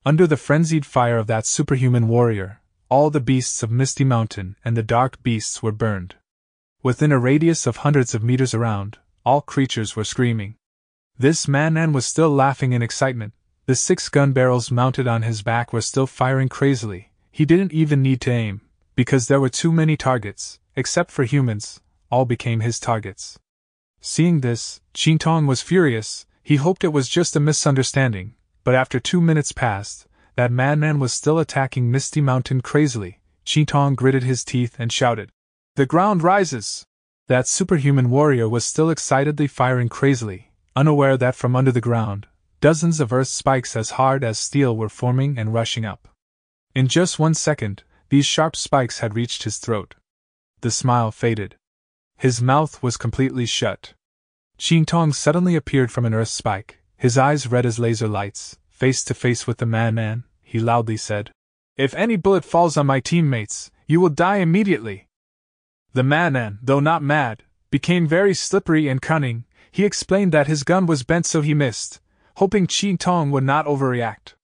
Under the frenzied fire of that superhuman warrior, all the beasts of Misty Mountain and the dark beasts were burned. Within a radius of hundreds of meters around, all creatures were screaming. This man was still laughing in excitement. The 6 gun barrels mounted on his back were still firing crazily. He didn't even need to aim, because there were too many targets. Except for humans, all became his targets. Seeing this, Qingtong was furious. He hoped it was just a misunderstanding, but after 2 minutes passed, that madman was still attacking Misty Mountain crazily. Qingtong gritted his teeth and shouted, "The ground rises!" That superhuman warrior was still excitedly firing crazily, unaware that from under the ground, dozens of earth spikes as hard as steel were forming and rushing up. In just 1 second, these sharp spikes had reached his throat. The smile faded. His mouth was completely shut. Qingtong suddenly appeared from an earth spike, his eyes red as laser lights. Face to face with the madman, he loudly said, "If any bullet falls on my teammates, you will die immediately." The madman, though not mad, became very slippery and cunning. He explained that his gun was bent so he missed, hoping Qingtong would not overreact.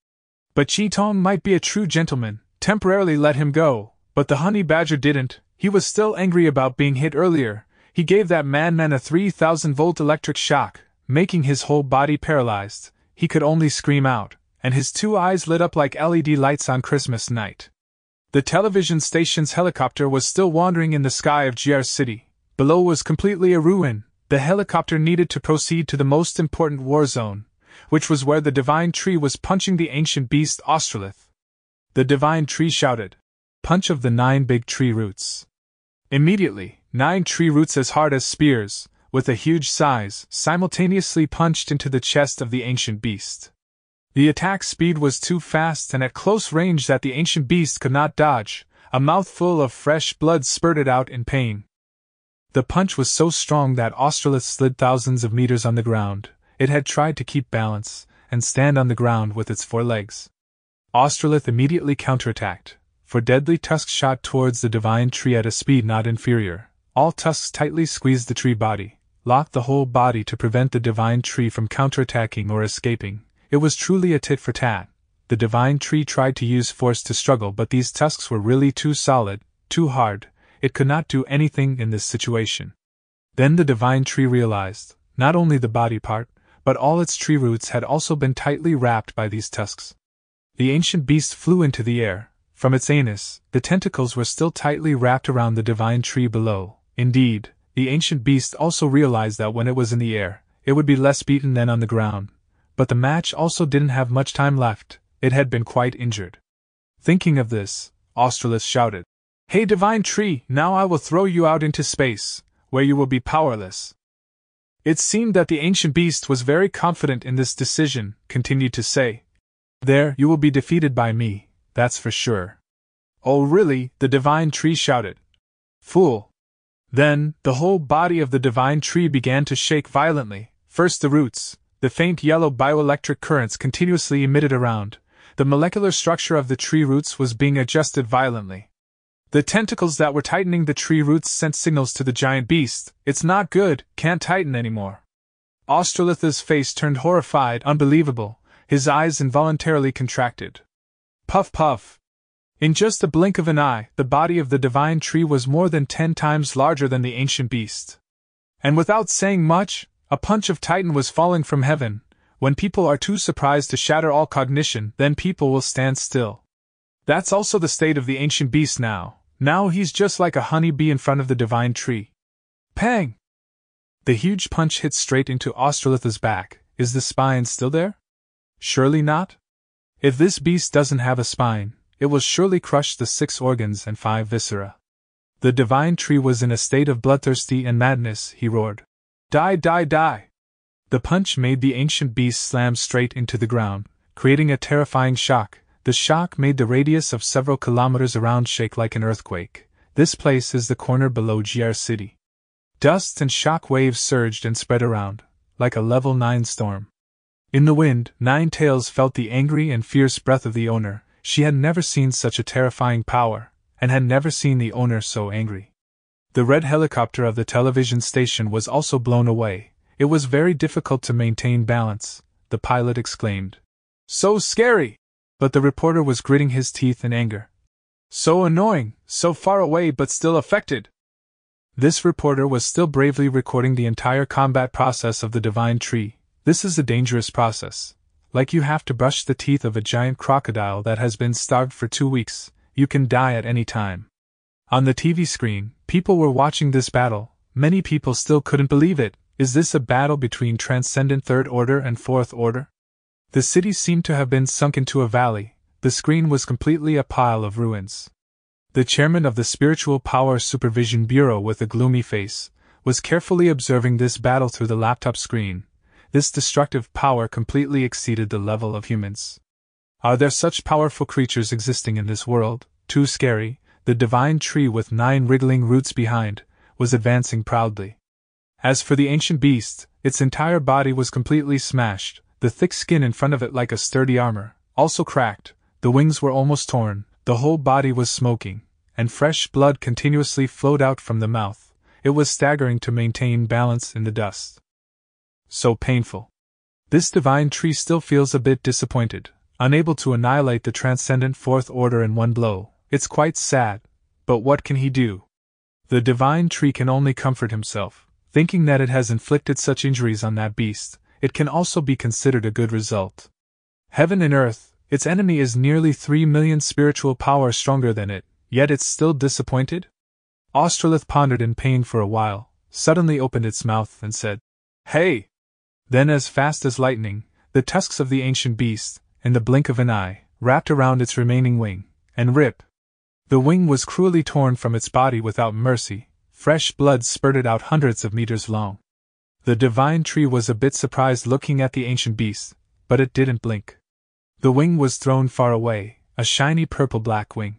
But Qingtong might be a true gentleman, temporarily let him go, but the honey badger didn't. He was still angry about being hit earlier. He gave that madman a 3,000-volt electric shock, making his whole body paralyzed. He could only scream out, and his 2 eyes lit up like LED lights on Christmas night. The television station's helicopter was still wandering in the sky of GR City. Below was completely a ruin. The helicopter needed to proceed to the most important war zone, which was where the divine tree was punching the ancient beast Austrolith. The divine tree shouted, "Punch of the 9 big tree roots." Immediately, 9 tree roots as hard as spears, with a huge size, simultaneously punched into the chest of the ancient beast. The attack speed was too fast and at close range that the ancient beast could not dodge. A mouthful of fresh blood spurted out in pain. The punch was so strong that Austrolith slid thousands of meters on the ground. It had tried to keep balance and stand on the ground with its 4 legs. Austrolith immediately counterattacked, for deadly tusks shot towards the divine tree at a speed not inferior. All tusks tightly squeezed the tree body, locked the whole body to prevent the divine tree from counterattacking or escaping. It was truly a tit for tat. The divine tree tried to use force to struggle, but these tusks were really too solid, too hard. It could not do anything in this situation. Then the divine tree realized, not only the body part, but all its tree roots had also been tightly wrapped by these tusks. The ancient beast flew into the air. From its anus, the tentacles were still tightly wrapped around the divine tree below. Indeed, the ancient beast also realized that when it was in the air, it would be less beaten than on the ground. But the match also didn't have much time left. It had been quite injured. Thinking of this, Austrolith shouted, "Hey divine tree, now I will throw you out into space, where you will be powerless." It seemed that the ancient beast was very confident in this decision, continued to say, "There, you will be defeated by me, that's for sure." "Oh really?" the divine tree shouted. "Fool!" Then, the whole body of the divine tree began to shake violently. First the roots, the faint yellow bioelectric currents continuously emitted around. The molecular structure of the tree roots was being adjusted violently. The tentacles that were tightening the tree roots sent signals to the giant beast. "It's not good, can't tighten anymore." Austrolith's face turned horrified, unbelievable. His eyes involuntarily contracted. Puff puff. In just a blink of an eye, the body of the divine tree was more than 10 times larger than the ancient beast. And without saying much, a punch of Titan was falling from heaven. When people are too surprised to shatter all cognition, then people will stand still. That's also the state of the ancient beast now. Now he's just like a honeybee in front of the divine tree. Pang! The huge punch hit straight into Austrolith's back. Is the spine still there? Surely not. If this beast doesn't have a spine, it will surely crush the 6 organs and 5 viscera. The divine tree was in a state of bloodthirsty and madness. He roared, "Die, die, die!" The punch made the ancient beast slam straight into the ground, creating a terrifying shock. The shock made the radius of several kilometers around shake like an earthquake. This place is the corner below GR City. Dust and shock waves surged and spread around, like a level 9 storm. In the wind, 9 Tails felt the angry and fierce breath of the owner. She had never seen such a terrifying power, and had never seen the owner so angry. The red helicopter of the television station was also blown away. It was very difficult to maintain balance. The pilot exclaimed, "So scary!" But the reporter was gritting his teeth in anger. So annoying, so far away but still affected. This reporter was still bravely recording the entire combat process of the divine tree. This is a dangerous process. Like you have to brush the teeth of a giant crocodile that has been starved for 2 weeks, you can die at any time. On the TV screen, people were watching this battle. Many people still couldn't believe it. Is this a battle between transcendent Third Order and Fourth Order? The city seemed to have been sunk into a valley. The screen was completely a pile of ruins. The chairman of the Spiritual Power Supervision Bureau, with a gloomy face, was carefully observing this battle through the laptop screen. This destructive power completely exceeded the level of humans. Are there such powerful creatures existing in this world? Too scary. The divine tree, with 9 wriggling roots behind, was advancing proudly. As for the ancient beast, its entire body was completely smashed, the thick skin in front of it like a sturdy armor, also cracked, the wings were almost torn, the whole body was smoking, and fresh blood continuously flowed out from the mouth. It was staggering to maintain balance in the dust. So painful. This divine tree still feels a bit disappointed, unable to annihilate the transcendent Fourth Order in one blow. It's quite sad, but what can he do? The divine tree can only comfort himself, thinking that it has inflicted such injuries on that beast. It can also be considered a good result. Heaven and earth, its enemy is nearly 3 million spiritual power stronger than it, yet it's still disappointed? Australith pondered in pain for a while, suddenly opened its mouth and said, "Hey!" Then, as fast as lightning, the tusks of the ancient beast, in the blink of an eye, wrapped around its remaining wing, and rip! The wing was cruelly torn from its body without mercy. Fresh blood spurted out hundreds of meters long. The divine tree was a bit surprised looking at the ancient beast, but it didn't blink. The wing was thrown far away, a shiny purple-black wing.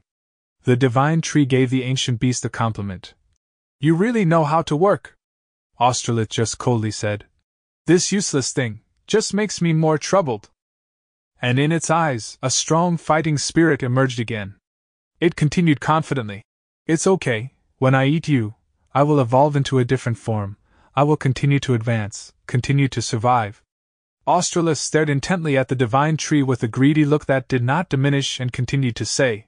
The divine tree gave the ancient beast a compliment. "You really know how to work," Australith just coldly said. "This useless thing just makes me more troubled." And in its eyes, a strong fighting spirit emerged again. It continued confidently, "It's okay, when I eat you, I will evolve into a different form. I will continue to advance, continue to survive." Australith stared intently at the divine tree with a greedy look that did not diminish and continued to say,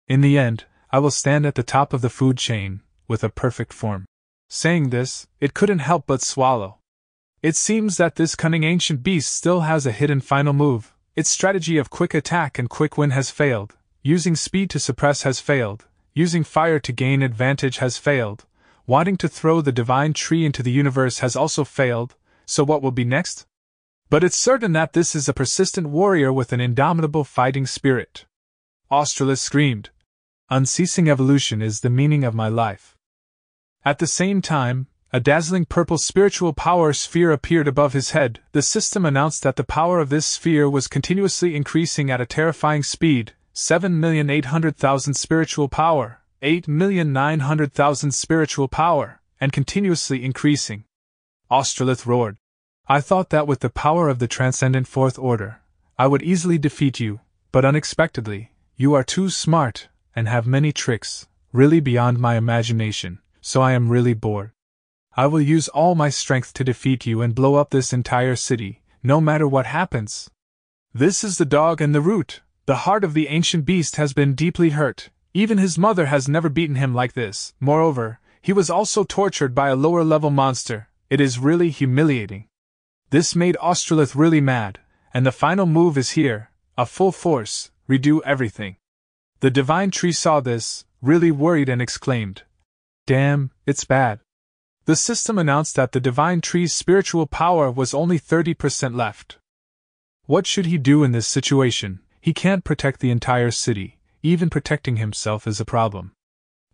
"In the end, I will stand at the top of the food chain, with a perfect form." Saying this, it couldn't help but swallow. It seems that this cunning ancient beast still has a hidden final move. Its strategy of quick attack and quick win has failed. Using speed to suppress has failed. Using fire to gain advantage has failed. Wanting to throw the divine tree into the universe has also failed. So what will be next? But it's certain that this is a persistent warrior with an indomitable fighting spirit. Australith screamed. "Unceasing evolution is the meaning of my life." At the same time, a dazzling purple spiritual power sphere appeared above his head. The system announced that the power of this sphere was continuously increasing at a terrifying speed. 7,800,000 spiritual power, 8,900,000 spiritual power, and continuously increasing. Australith roared. "I thought that with the power of the transcendent Fourth Order, I would easily defeat you, but unexpectedly, you are too smart, and have many tricks, really beyond my imagination, so I am really bored. I will use all my strength to defeat you and blow up this entire city, no matter what happens." This is the dog and the root. The heart of the ancient beast has been deeply hurt. Even his mother has never beaten him like this. Moreover, he was also tortured by a lower-level monster. It is really humiliating. This made Australith really mad, and the final move is here, a full force, redo everything. The divine tree saw this, really worried, and exclaimed, "Damn, it's bad." The system announced that the divine tree's spiritual power was only 30% left. What should he do in this situation? He can't protect the entire city. Even protecting himself is a problem.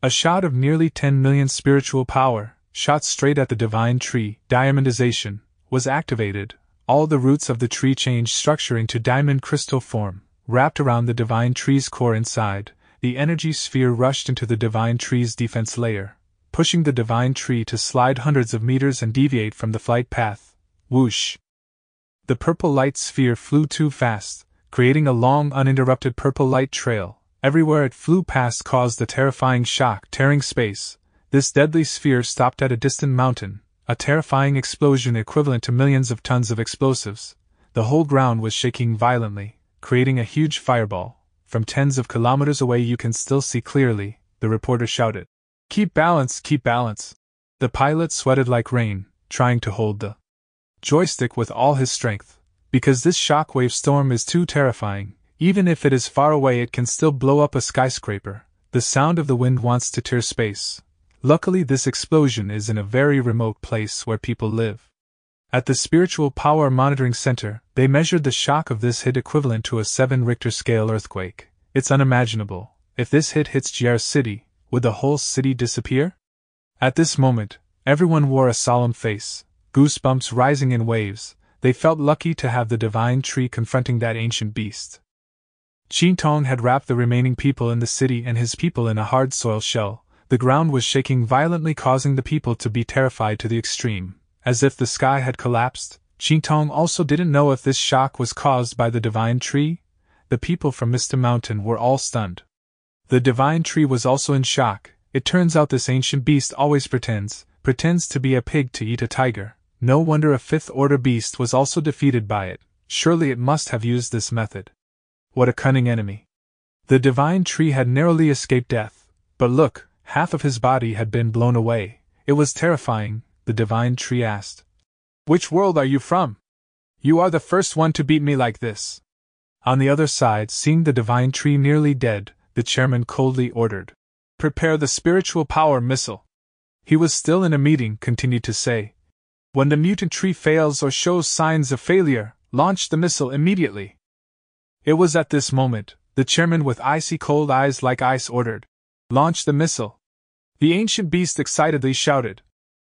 A shot of nearly 10 million spiritual power, shot straight at the divine tree, diamondization, was activated. All the roots of the tree changed structure into diamond crystal form, wrapped around the divine tree's core inside. The energy sphere rushed into the divine tree's defense layer, pushing the divine tree to slide hundreds of meters and deviate from the flight path. Whoosh! The purple light sphere flew too fast, creating a long, uninterrupted purple light trail. Everywhere it flew past caused a terrifying shock, tearing space. This deadly sphere stopped at a distant mountain, a terrifying explosion equivalent to millions of tons of explosives. The whole ground was shaking violently. creating a huge fireball. From tens of kilometers away you can still see clearly, the reporter shouted. Keep balance, keep balance. The pilot sweated like rain, trying to hold the joystick with all his strength. Because this shockwave storm is too terrifying, even if it is far away it can still blow up a skyscraper. The sound of the wind wants to tear space. Luckily this explosion is in a very remote place where people live. At the Spiritual Power Monitoring Center, they measured the shock of this hit equivalent to a 7 Richter scale earthquake. It's unimaginable. If this hit hits JR City, would the whole city disappear? At this moment, everyone wore a solemn face, goosebumps rising in waves. They felt lucky to have the divine tree confronting that ancient beast. Qin Tong had wrapped the remaining people in the city and his people in a hard soil shell. The ground was shaking violently, causing the people to be terrified to the extreme. As if the sky had collapsed, Qin Tong also didn't know if this shock was caused by the divine tree. The people from Misty Mountain were all stunned. The divine tree was also in shock. It turns out this ancient beast always pretends to be a pig to eat a tiger. No wonder a fifth-order beast was also defeated by it. Surely it must have used this method. What a cunning enemy. The divine tree had narrowly escaped death. But look, half of his body had been blown away. It was terrifying. The divine tree asked. Which world are you from? You are the first one to beat me like this. On the other side, seeing the divine tree nearly dead, the chairman coldly ordered. Prepare the spiritual power missile. He was still in a meeting, continued to say. When the mutant tree fails or shows signs of failure, launch the missile immediately. It was at this moment, the chairman with icy cold eyes like ice ordered. Launch the missile. The ancient beast excitedly shouted.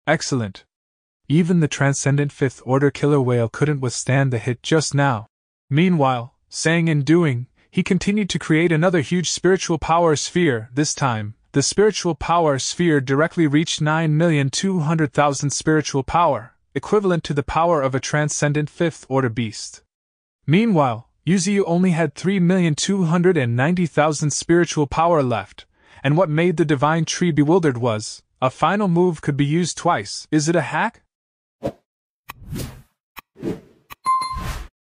Excellent. Even the transcendent fifth-order killer whale couldn't withstand the hit just now. Meanwhile, saying and doing, he continued to create another huge spiritual power sphere. This time, the spiritual power sphere directly reached 9,200,000 spiritual power, equivalent to the power of a transcendent fifth-order beast. Meanwhile, Yuziu only had 3,290,000 spiritual power left, and what made the divine tree bewildered was, a final move could be used twice. Is it a hack?